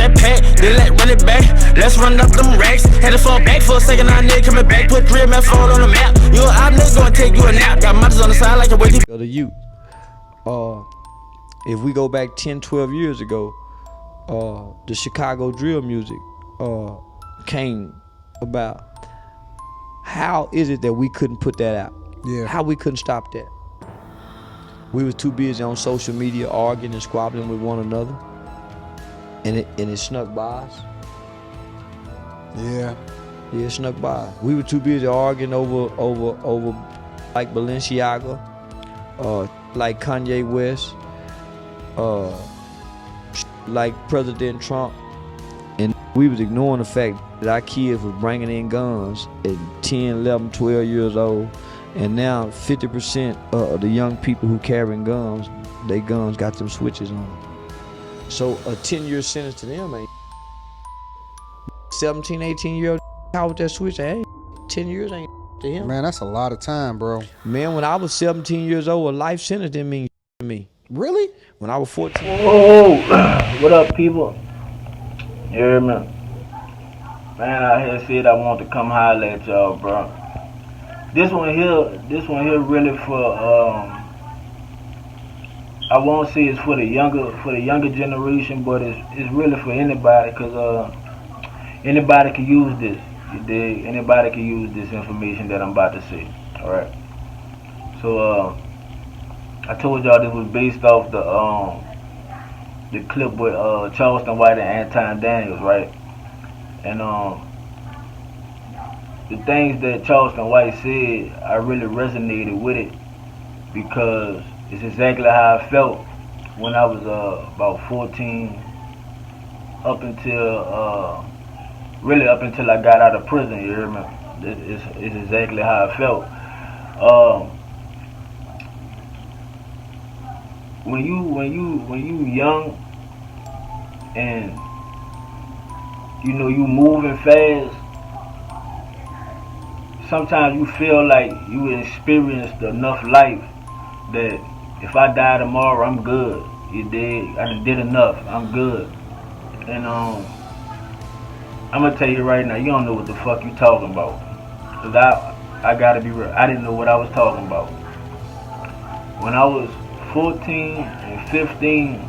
that pack, then let run it back. Let's run up them racks. Had to fall back for a second, now nigga coming back. Put 3 MF phone on the map. You an op nigga gonna take you a nap. Got mothers on the side like a waiting. The youth. If we go back 10, 12 years ago, the Chicago drill music came about. How is it that we couldn't put that out? Yeah. How we couldn't stop that? We was too busy on social media arguing and squabbling with one another, and it snuck by us. Yeah. Yeah, it snuck by. We were too busy arguing over like Balenciaga, like Kanye West, like President Trump, and we was ignoring the fact that our kids were bringing in guns at 10, 11, 12 years old, and now 50% of the young people who carrying guns, they guns got them switches on them. So a 10-year sentence to them ain't 17, 18-year-old out with that switch. Hey, 10 years ain't to him. Man, that's a lot of time, bro. Man, when I was 17 years old, a life sentence didn't mean to me. Really? When I was 14. Oh, what up, people? You hear me? Man, I here said I want to come holler at y'all, bro. This one here really for I won't say it's for the younger generation, but it's really for anybody, cause anybody can use this. You dig? Anybody can use this information that I'm about to say. All right. So I told y'all this was based off the clip with Charleston White and Anton Daniels, right? And the things that Charleston White said, I really resonated with it because it's exactly how I felt when I was about 14 up until I got out of prison. You hear me? It's exactly how I felt. When you young and you know you moving fast, sometimes you feel like you experienced enough life that if I die tomorrow, I'm good. You dig? I done did enough. I'm good. And I'm gonna tell you right now, you don't know what the fuck you talking about. Cause I gotta be real. I didn't know what I was talking about. When I was 14 and 15,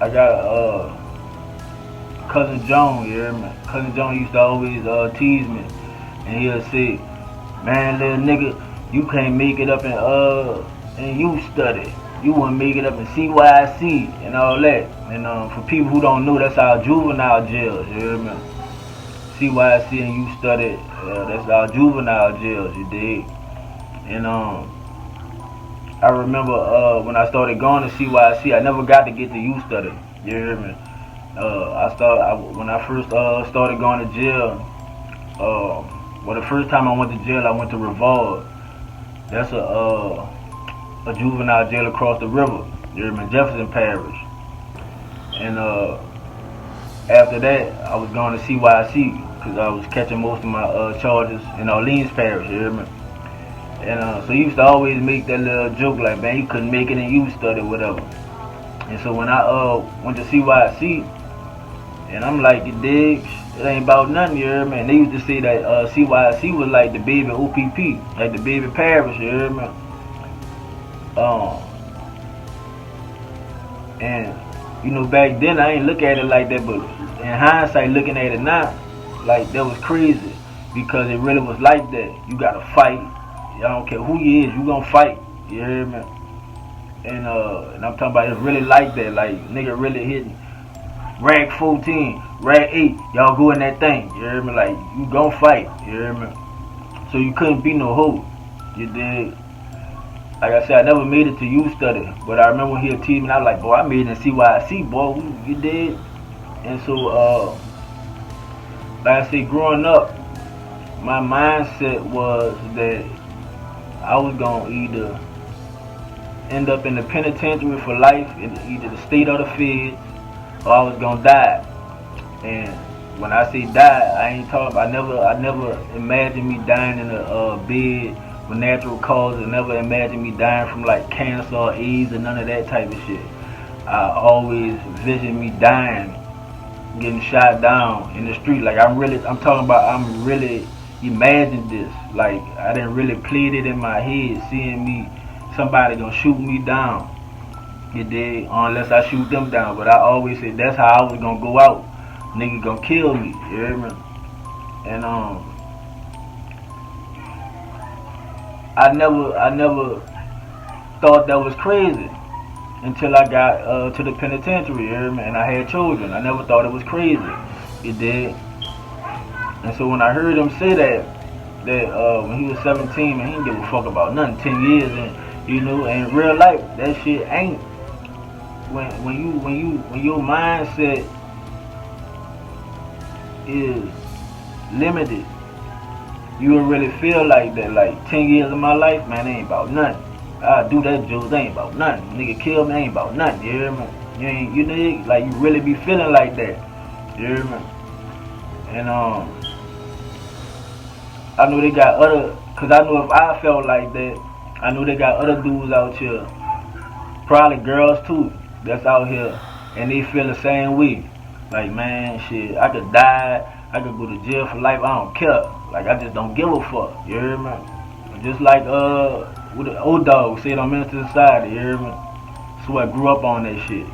I got Cousin John, you hear me? Cousin John used to always tease me, and he'll say, "Man, little nigga, you can't make it up in youth study. You wouldn't make it up in CYC and all that." And for people who don't know, that's our juvenile jails, you hear me? CYC and youth study, that's our juvenile jails, you dig? And I remember when I started going to CYC, I never got to get to youth study, you hear me? When I first started going to jail, well, the first time I went to jail, I went to Revolve. That's a juvenile jail across the river, you hear me? Jefferson Parish. And after that, I was going to CYC because I was catching most of my charges in Orleans Parish, you hear me? And so he used to always make that little joke like, man, you couldn't make it in youth study or whatever. And so when I went to CYC, and I'm like, you dig, it ain't about nothing, you hear me? And they used to say that CYC was like the baby OPP, like the baby parish, you hear me? And you know, back then I ain't look at it like that, but in hindsight, looking at it now, like that was crazy because it really was like that. You gotta fight. I don't care who you is, you gonna fight. You hear me? And I'm talking about it's really like that. Like nigga really hitting rag 14, rag 8. Y'all go in that thing. You hear me? Like you gonna fight. You hear me? So you couldn't be no hoe. You did. Like I said, I never made it to youth study, but I remember when he was teasing me, I was like, boy, I made it in CYC, boy, you did. And so, like I said, growing up, my mindset was that I was going to either end up in the penitentiary for life, in either the state or the feds, or I was going to die. And when I say die, I ain't talking, I never imagined me dying in a bed with natural causes. I never imagined me dying from like cancer or AIDS or none of that type of shit. I always vision me dying, getting shot down in the street. Like I'm talking about, I'm really imagined this. Like I didn't really plead it in my head, seeing me, somebody gonna shoot me down. You dig? Unless I shoot them down. But I always said that's how I was gonna go out. Nigga gonna kill me. You hear me? And I never thought that was crazy until I got to the penitentiary, you hear me? And I had children. I never thought it was crazy. You dig? And so when I heard him say that when he was 17, man, he didn't give a fuck about nothing. 10 years, and you know, in real life, that shit ain't. When your mindset is limited, you will really feel like that. Like 10 years of my life, man, ain't about nothing. I do that, Jules, ain't about nothing. Nigga kill me, ain't about nothing. You hear me? You dig? Like you really be feeling like that. You hear me? And I know they got other, cause I know if I felt like that, I know they got other dudes out here, probably girls too, that's out here, and they feel the same way. Like, man, shit, I could die, I could go to jail for life, I don't care. Like, I just don't give a fuck, you hear me? Just like, with the old dog said on Minister Society, you hear me? So I grew up on that shit.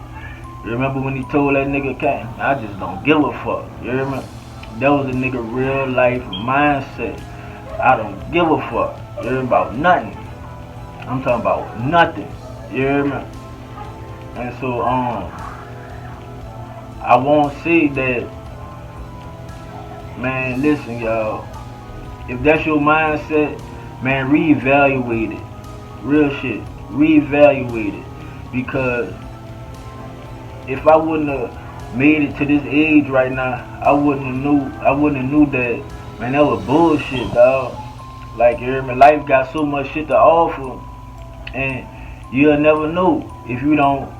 You remember when he told that nigga, King, I just don't give a fuck, you hear me? That was a nigga real life mindset. I don't give a fuck, you hear me, about nothing. I'm talking about nothing, you hear me? And so, I won't say that, man, listen, y'all. If that's your mindset, man, reevaluate it. Real shit. Reevaluate it. Because if I wouldn't have made it to this age right now, I wouldn't have knew that, man, that was bullshit, dog. Like, you hear me? Life got so much shit to offer, and you'll never know if you don't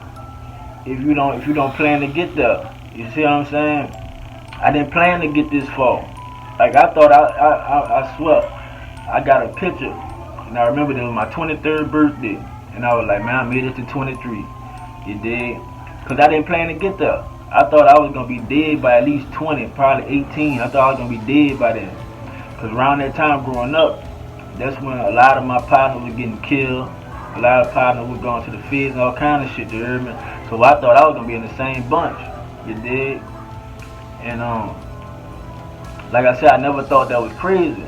plan to get there. You see what I'm saying? I didn't plan to get this far. Like I thought, I swear, I got a picture, and I remember it was my 23rd birthday, and I was like, man, I made it to 23. You dig? Cause I didn't plan to get there. I thought I was gonna be dead by at least 20, probably 18. I thought I was gonna be dead by then. Cause around that time growing up, that's when a lot of my partners were getting killed. A lot of partners were going to the feds and all kind of shit, you hear me? So I thought I was gonna be in the same bunch, you dig? And like I said, I never thought that was crazy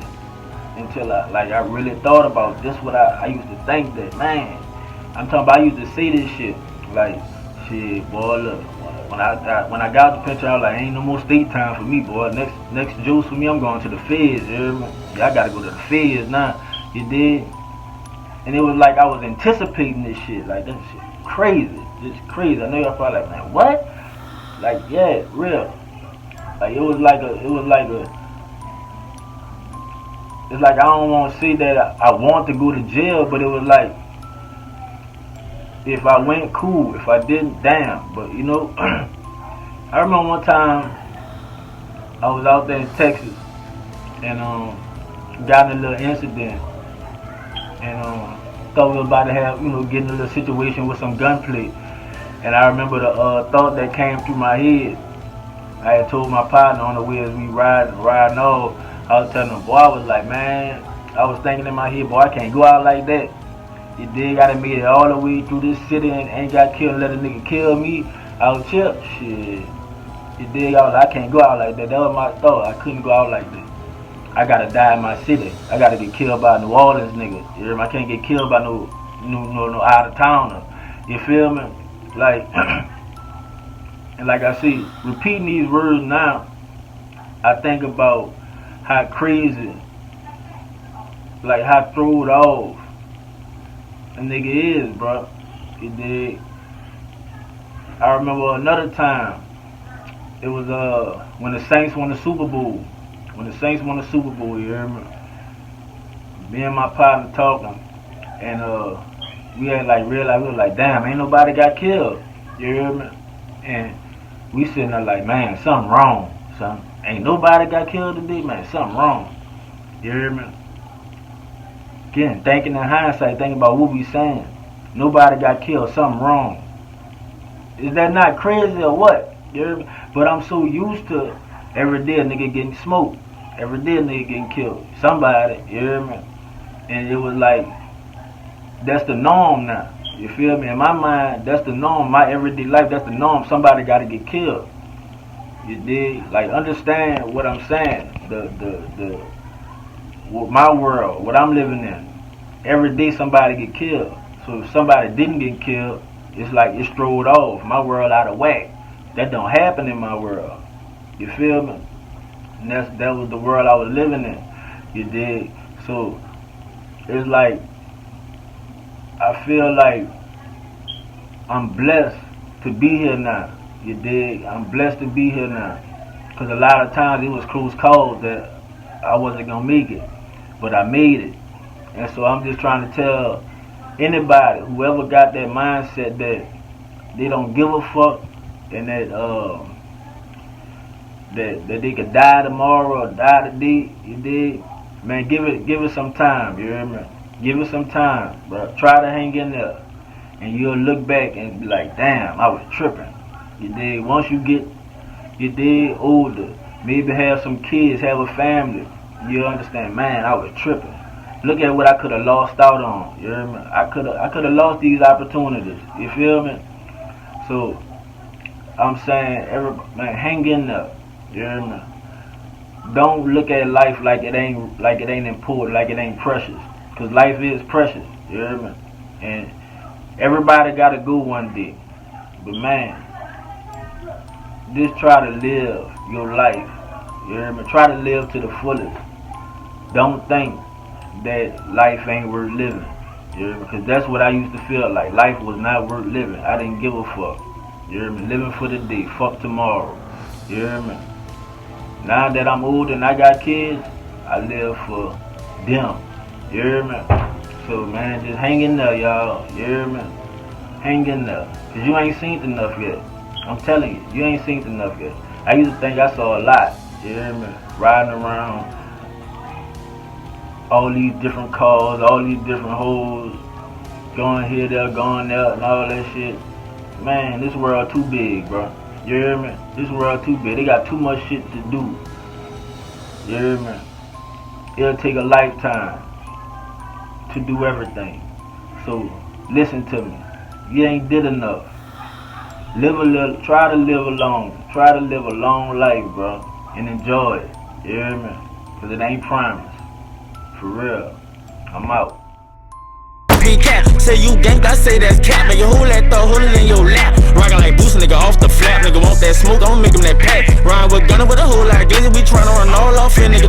until I really thought about this. What I used to think that, man, I'm talking about, I used to say this shit like, shit, boy, look, when I got the picture, I was like, ain't no more state time for me, boy. Next juice for me, I'm going to the feds, you hear me? Yeah, I gotta go to the feds now, you dig? And it was like I was anticipating this shit, like that shit crazy, just crazy. I know y'all probably like, man, what? Like, yeah, real. Like it's like I don't want to say that I want to go to jail, but it was like, if I went, cool. If I didn't, damn. But you know, I remember one time I was out there in Texas and got in a little incident, and thought we were about to have, get in a little situation with some gunplay. And I remember the thought that came through my head. I had told my partner on the way as we riding off, I was telling him, boy, I was like, man, I was thinking in my head, boy, I can't go out like that. You dig? I done made it all the way through this city and ain't got killed and let a nigga kill me. I was chipped. Shit. You dig? I can't go out like that. That was my thought. I couldn't go out like that. I gotta die in my city. I gotta get killed by a New Orleans nigga. You hear me? I can't get killed by no out of towner. You feel me? Like, and like I see, repeating these words now, I think about how crazy, like how thrown off a nigga is, bro. You dig? I remember another time. It was when the Saints won the Super Bowl. When the Saints won the Super Bowl, you hear me? Me and my partner talking, and we had like realized, we was like, damn, ain't nobody got killed. You hear me? And we sitting there like, man, something wrong. Ain't nobody got killed today, man. Something wrong. You hear me? Again, thinking in hindsight, thinking about what we saying. Nobody got killed. Something wrong. Is that not crazy or what? You hear me? But I'm so used to every day a nigga getting smoked. Every day a nigga getting killed. Somebody, you hear me? And it was like, that's the norm now. You feel me? In my mind, that's the norm. My everyday life, that's the norm. Somebody got to get killed. You dig? Like, understand what I'm saying. My world, what I'm living in. Every day somebody get killed. So if somebody didn't get killed, it's like it strolled off. My world out of whack. That don't happen in my world. You feel me? And that was the world I was living in. You dig? So it's like, I feel like I'm blessed to be here now. You dig? I'm blessed to be here now. Because a lot of times it was close calls that I wasn't going to make it. But I made it. And so I'm just trying to tell anybody, whoever got that mindset that they don't give a fuck and that that they could die tomorrow or die today, you dig? Man, give it some time, you hear me? Give it some time, bro. Try to hang in there. And you'll look back and be like, damn, I was tripping. You dig? Once you dig older, maybe have some kids, have a family, you understand, man, I was tripping. Look at what I could have lost out on. You hear me? I could have lost these opportunities. You feel me? So I'm saying, man, hang in there. You hear me? Don't look at life like it ain't important, like it ain't precious. Cause life is precious. You hear me? And everybody gotta go one day. But man, just try to live your life. You hear me? Try to live to the fullest. Don't think that life ain't worth living. You hear me? Because that's what I used to feel like. Life was not worth living. I didn't give a fuck. You hear me? Living for the day. Fuck tomorrow. You hear me? Now that I'm old and I got kids, I live for them. You hear me? So man, just hang in there, y'all. You hear me? Hang in there. Because you ain't seen enough yet. I'm telling you, you ain't seen enough yet. I used to think I saw a lot. You hear me? Riding around all these different cars, all these different hoes, going here, there, going there, and all that shit. Man, this world too big, bro. You hear me? This world too big. They got too much shit to do. You hear me? It'll take a lifetime to do everything. So, listen to me. You ain't did enough. Live a little, try to live a long life, bro. And enjoy it. You hear me? Because it ain't promised. For real. I'm out. P-Cap, say you ganked, I say that's cap. Nigga, who let throw, hold it in your lap. Rockin' like Boost, nigga, off the flap. Nigga, want that smoke, I'ma make him that pack. Ryan with gunner with a whole lot of glizzy. We tryna run all off in the